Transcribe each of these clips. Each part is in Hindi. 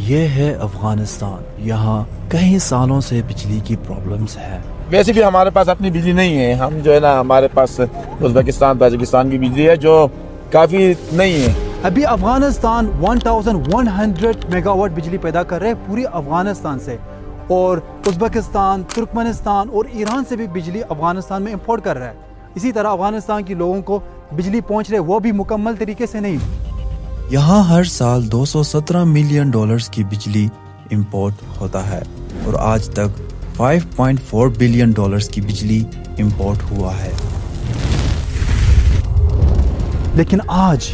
ये है अफगानिस्तान। यहाँ कई सालों से बिजली की प्रॉब्लम्स है। वैसे भी हमारे पास अपनी बिजली नहीं है। हम जो है ना, हमारे पास उज़्बेकिस्तान ताजिकिस्तान की बिजली है जो काफ़ी नहीं है। अभी अफगानिस्तान 1100 मेगावाट बिजली पैदा कर रहे हैं पूरी अफगानिस्तान से, और उज़्बेकिस्तान, तुर्कमेनिस्तान और ईरान से भी बिजली अफगानिस्तान में इंपोर्ट कर रहा है। इसी तरह अफगानिस्तान के लोगों को बिजली पहुंच रही है, वो भी मुकम्मल तरीके से नहीं। यहाँ हर साल 217 मिलियन डॉलर्स की बिजली इंपोर्ट होता है और आज तक 5.4 बिलियन डॉलर्स की बिजली इंपोर्ट हुआ है। लेकिन आज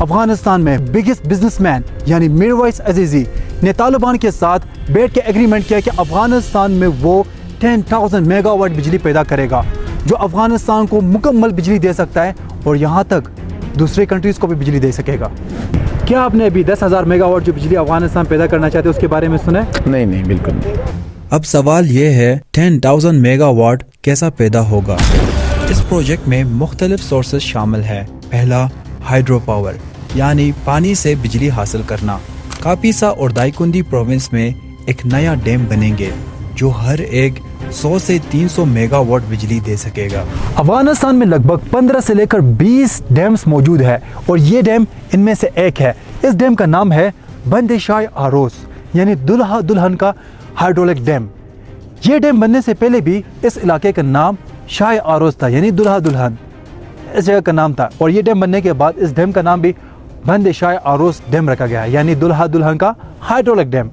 अफगानिस्तान में बिगेस्ट बिजनेसमैन यानी मीरवाइज अजीजी ने तालिबान के साथ बैठ के एग्रीमेंट किया कि अफगानिस्तान में वो 10,000 मेगावाट बिजली पैदा करेगा, जो अफगानिस्तान को मुकम्मल बिजली दे सकता है और यहाँ तक दूसरे कंट्रीज को भी बिजली दे सकेगा। क्या आपने अभी 10,000 मेगावाट जो बिजली अफगानिस्तान पैदा करना चाहते हैं उसके बारे में सुना है? नहीं, बिल्कुल नहीं। अब सवाल ये है 10,000 मेगावाट कैसा पैदा होगा। इस प्रोजेक्ट में मुख्तलिफ सोर्सेज शामिल है। पहला, हाइड्रो पावर यानी पानी से बिजली हासिल करना। कापीसा और दाईकुंदी प्रोविंस में एक नया डैम बनेंगे जो हर एक 100 से 300 मेगावाट बिजली दे सकेगा। अफगानिस्तान में लगभग 15 से लेकर 20 डैम्स मौजूद है और ये डैम इनमें से एक है। इस डैम का नाम है बंद शाह आरोस यानी दुल्हा दुल्हन का हाइड्रोलिक डैम। ये डैम बनने से पहले भी इस इलाके का नाम शाह आरोस था यानी दुल्हा दुल्हन, इस जगह का नाम था। और ये डैम बनने के बाद इस डैम का नाम भी बंद शाह आरोस डैम रखा गया है यानी दुल्हा दुल्हन का हाइड्रोलिक डैम।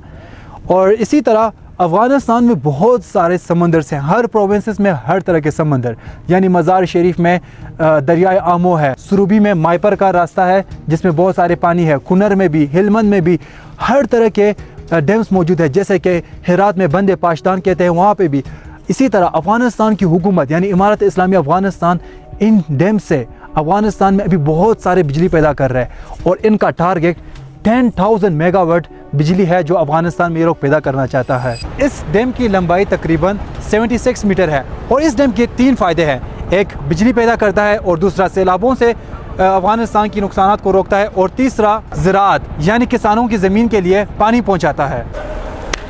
और इसी तरह अफगानिस्तान में बहुत सारे समंदर हैं, हर प्रोविंसेस में हर तरह के समंदर, यानी मज़ार शरीफ में दरियाए आमो है, सुरूबी में माइपर का रास्ता है जिसमें बहुत सारे पानी है, कुनर में भी, हिलमंद में भी हर तरह के डैम्स मौजूद है, जैसे कि हेरात में बंद पाशदान कहते हैं, वहाँ पे भी। इसी तरह अफगानिस्तान की हुकूमत यानी इमारत इस्लामी अफगानिस्तान इन डैम से अफगानिस्तान में अभी बहुत सारे बिजली पैदा कर रहे हैं और इनका टारगेट 10,000 मेगावाट बिजली है जो अफगानिस्तान में ये लोग पैदा करना चाहता है। इस डैम की लंबाई तकरीबन 76 मीटर है और इस डैम के 3 फ़ायदे हैं। एक, बिजली पैदा करता है, और दूसरा, सैलाबों से अफगानिस्तान की नुकसानात को रोकता है, और तीसरा, ज़राअत यानी किसानों की ज़मीन के लिए पानी पहुँचाता है।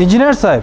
इंजीनियर साहब,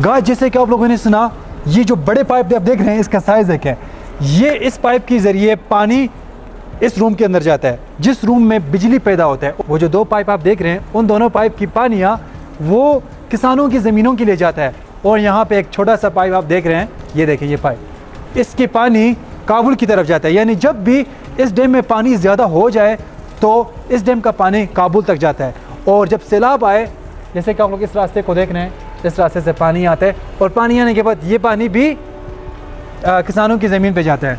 गाइस, जैसे कि आप लोगों ने सुना, ये जो बड़े पाइप आप देख रहे हैं इसका साइज़ है क्या, ये इस पाइप के ज़रिए पानी इस रूम के अंदर जाता है जिस रूम में बिजली पैदा होता है। वो जो 2 पाइप आप देख रहे हैं, उन दोनों पाइप की पानियाँ वो किसानों की ज़मीनों के लिए जाता है। और यहाँ पे एक छोटा सा पाइप आप देख रहे हैं, ये देखिए ये पाइप, इसकी पानी काबुल की तरफ जाता है। यानी जब भी इस डैम में पानी ज़्यादा हो जाए तो इस डैम का पानी काबुल तक जाता है, और जब सैलाब आए, जैसे कि आप लोग इस रास्ते को देख रहे हैं, इस रास्ते से पानी आता है और पानी आने के बाद ये पानी भी किसानों की ज़मीन पे जाता है।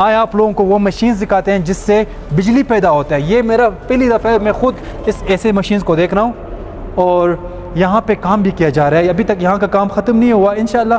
आया आप लोगों को वो मशीन दिखाते हैं जिससे बिजली पैदा होता है। ये मेरा पहली दफ़ा है, मैं खुद इस ऐसे मशीन को देख रहा हूँ और यहाँ पे काम भी किया जा रहा है। अभी तक यहाँ का काम ख़त्म नहीं हुआ। इंशाल्लाह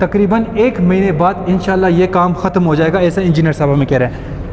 तकरीबन 1 महीने बाद इंशाल्लाह ये काम ख़त्म हो जाएगा, ऐसा इंजीनियर साहब हमें कह रहे हैं।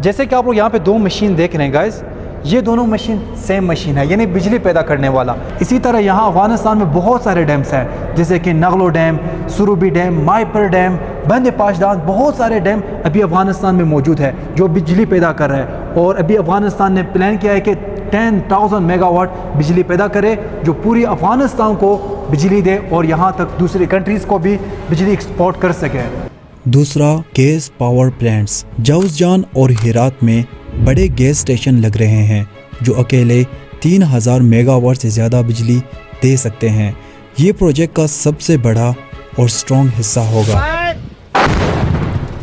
जैसे कि आप लोग यहाँ पे 2 मशीन देख रहे हैं गाइस, ये दोनों मशीन सेम मशीन है यानी बिजली पैदा करने वाला। इसी तरह यहाँ अफगानिस्तान में बहुत सारे डैम्स हैं जैसे कि नगलो डैम, सुरूबी डैम, माइपर डैम, बंद पाशदान, बहुत सारे डैम अभी अफगानिस्तान में मौजूद है जो बिजली पैदा कर रहे हैं। और अभी अफगानिस्तान ने प्लान किया है कि 10,000 मेगावाट बिजली पैदा करे जो पूरी अफगानिस्तान को बिजली दे और यहाँ तक दूसरी कंट्रीज़ को भी बिजली एक्सपोर्ट कर सके। दूसरा, गैस पावर प्लांट्स। जौज़जान और हेरात में बड़े गैस स्टेशन लग रहे हैं जो अकेले 3,000 मेगावाट से ज़्यादा बिजली दे सकते हैं। ये प्रोजेक्ट का सबसे बड़ा और स्ट्रॉन्ग हिस्सा होगा।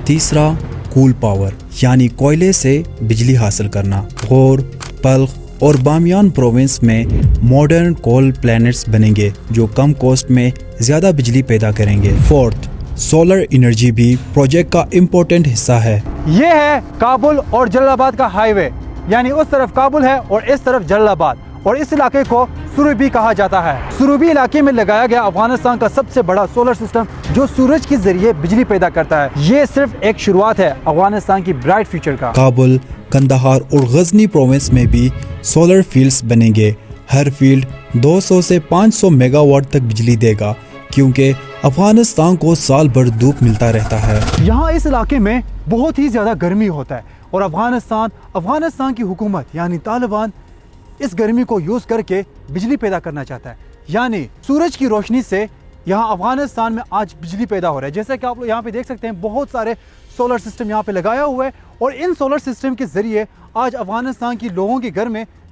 तीसरा, कूल पावर यानी कोयले से बिजली हासिल करना। गौर, बल्ख और बामियान प्रोविंस में मॉडर्न कोल प्लैनेट्स बनेंगे जो कम कॉस्ट में ज़्यादा बिजली पैदा करेंगे। फोर्थ, सोलर एनर्जी भी प्रोजेक्ट का इम्पोर्टेंट हिस्सा है। ये है काबुल और जलालाबाद का हाईवे, यानी उस तरफ काबुल है और इस तरफ जलालाबाद, और इस इलाके को सुरुबी कहा जाता है। सुरुबी इलाके में लगाया गया अफगानिस्तान का सबसे बड़ा सोलर सिस्टम जो सूरज के जरिए बिजली पैदा करता है। ये सिर्फ एक शुरुआत है अफगानिस्तान की ब्राइट फ्यूचर का। काबुल, कंदहार और गजनी प्रोविंस में भी सोलर फील्ड्स बनेंगे। हर फील्ड 200 से 500 मेगावाट तक बिजली देगा क्योंकि अफगानिस्तान को साल भर धूप मिलता रहता है। यहाँ इस इलाके में बहुत ही ज्यादा गर्मी होता है और अफगानिस्तान की हुकूमत यानी तालिबान इस गर्मी को यूज करके बिजली पैदा करना चाहता है। यानी सूरज की रोशनी से यहाँ अफगानिस्तान में आज बिजली पैदा हो रहा है। जैसे कि आप लोग यहाँ पे देख सकते हैं, बहुत सारे सोलर सिस्टम यहाँ पे लगाया हुआ है और इन सोलर सिस्टम के जरिए आज अफगानिस्तान के लोगों के घर में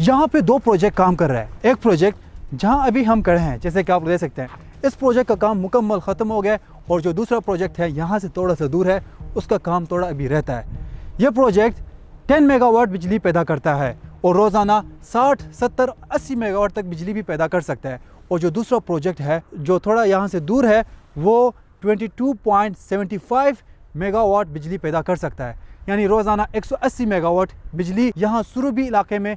यहाँ पे दो प्रोजेक्ट काम कर रहा है। एक प्रोजेक्ट जहाँ अभी हम खड़े हैं, जैसे कि आप देख सकते हैं, इस प्रोजेक्ट का काम मुकम्मल ख़त्म हो गया है और जो दूसरा प्रोजेक्ट है यहाँ से थोड़ा सा दूर है, उसका काम थोड़ा अभी रहता है। यह प्रोजेक्ट 10 मेगावाट बिजली पैदा करता है और रोज़ाना 60, 70, 80 मेगावाट तक बिजली भी पैदा कर सकता है। और जो दूसरा प्रोजेक्ट है जो थोड़ा यहाँ से दूर है वो 22.75 मेगावाट बिजली पैदा कर सकता है, यानी रोज़ाना 180 मेगावाट बिजली यहाँ सुरुबी इलाके में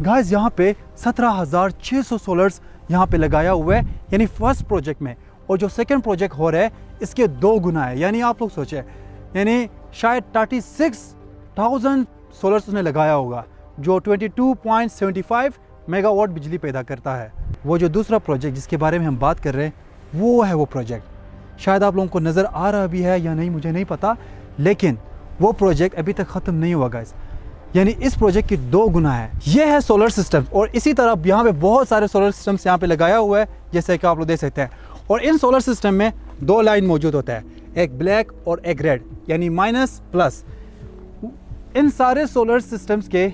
गाइस यहाँ पे 17,600 सोलर्स यहाँ पे लगाया हुआ है, यानी फर्स्ट प्रोजेक्ट में। और जो सेकंड प्रोजेक्ट हो रहा है इसके 2 गुना है, यानी आप लोग सोचे, यानी शायद 36,000 सोलर्स उसने लगाया होगा जो 22.75 मेगावाट बिजली पैदा करता है। वो जो दूसरा प्रोजेक्ट जिसके बारे में हम बात कर रहे हैं वो है वो प्रोजेक्ट। शायद आप लोगों को नज़र आ रहा भी है या नहीं, मुझे नहीं पता, लेकिन वो प्रोजेक्ट अभी तक ख़त्म नहीं हुआ गाइस, यानी इस प्रोजेक्ट की 2 गुना है। ये है सोलर सिस्टम और इसी तरह यहाँ पे बहुत सारे सोलर सिस्टम्स यहाँ पे लगाया हुआ है, जैसे कि आप लोग देख सकते हैं। और इन सोलर सिस्टम में 2 लाइन मौजूद होता है, एक ब्लैक और एक रेड, यानी माइनस प्लस। इन सारे सोलर सिस्टम्स के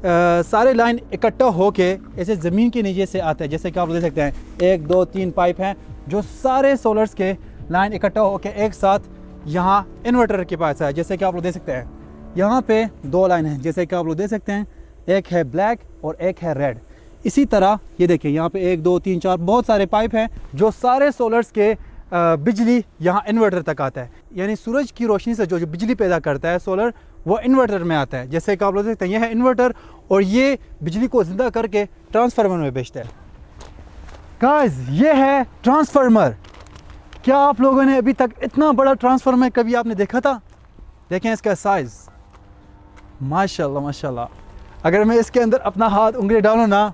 सारे लाइन इकट्ठा होके ऐसे ज़मीन के नीचे से आते हैं, जैसे कि आप देख सकते हैं 1, 2, 3 पाइप हैं जो सारे सोलर्स के लाइन इकट्ठा होके एक साथ यहाँ इन्वर्टर के पास है। जैसे कि आप लोग देख सकते हैं यहाँ पे 2 लाइन हैं, जैसे कि आप लोग देख सकते हैं, एक है ब्लैक और एक है रेड। इसी तरह ये देखिए यहाँ पे 1, 2, 3, 4 बहुत सारे पाइप हैं जो सारे सोलर्स के बिजली यहाँ इन्वर्टर तक आता है, यानी सूरज की रोशनी से जो बिजली पैदा करता है सोलर वो इन्वर्टर में आता है। जैसे कि आप लोग देखते हैं ये है इन्वर्टर और ये बिजली को ज़िंदा करके ट्रांसफार्मर में बेचता है। गाइस ये है ट्रांसफार्मर। क्या आप लोगों ने अभी तक इतना बड़ा ट्रांसफार्मर कभी आपने देखा था? देखें इसका साइज़, माशाल्लाह माशाल्लाह। अगर मैं इसके अंदर अपना हाथ उंगली डालूँ ना,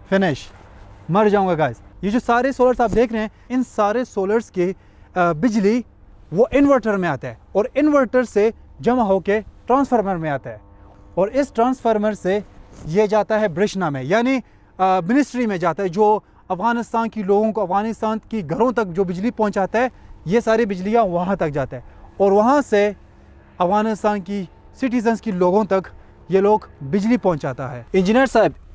फिनिश, मर जाऊँगा गाइस। ये जो सारे सोलर्स आप देख रहे हैं, इन सारे सोलर्स की बिजली वो इन्वर्टर में आता है और इन्वर्टर से जमा होके ट्रांसफार्मर में आता है और इस ट्रांसफार्मर से ये जाता है ब्रिशना में, यानी मिनिस्ट्री में जाता है, जो अफ़गानिस्तान की लोगों को, अफ़गानिस्तान की घरों तक जो बिजली पहुंचाता है, ये सारी बिजलियां वहां तक जाता है और वहां से अफ़गानिस्तान की सिटीजन्स की लोगों तक ये लोग बिजली पहुंचाता है। इंजीनियर साहब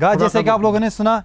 गाइस जैसे कि आप लोगों ने सुना,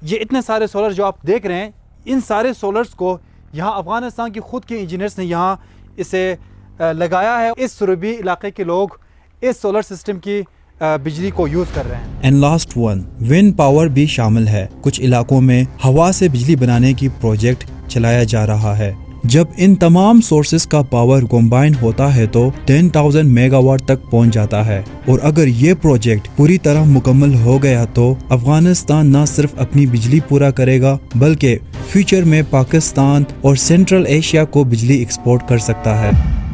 ये इतने सारे सोलर जो आप देख रहे हैं, इन सारे सोलर्स को यहाँ अफ़गानिस्तान की खुद के इंजीनियर्स ने यहाँ इसे लगाया है। इस सुरबी इलाके के लोग इस सोलर सिस्टम की बिजली को यूज़ कर रहे हैं। And last one, wind power भी शामिल है। कुछ इलाकों में हवा से बिजली बनाने की प्रोजेक्ट चलाया जा रहा है। जब इन तमाम सोर्सेस का पावर कंबाइन होता है तो 10,000 मेगावाट तक पहुंच जाता है। और अगर ये प्रोजेक्ट पूरी तरह मुकम्मल हो गया तो अफगानिस्तान न सिर्फ अपनी बिजली पूरा करेगा बल्कि फ्यूचर में पाकिस्तान और सेंट्रल एशिया को बिजली एक्सपोर्ट कर सकता है।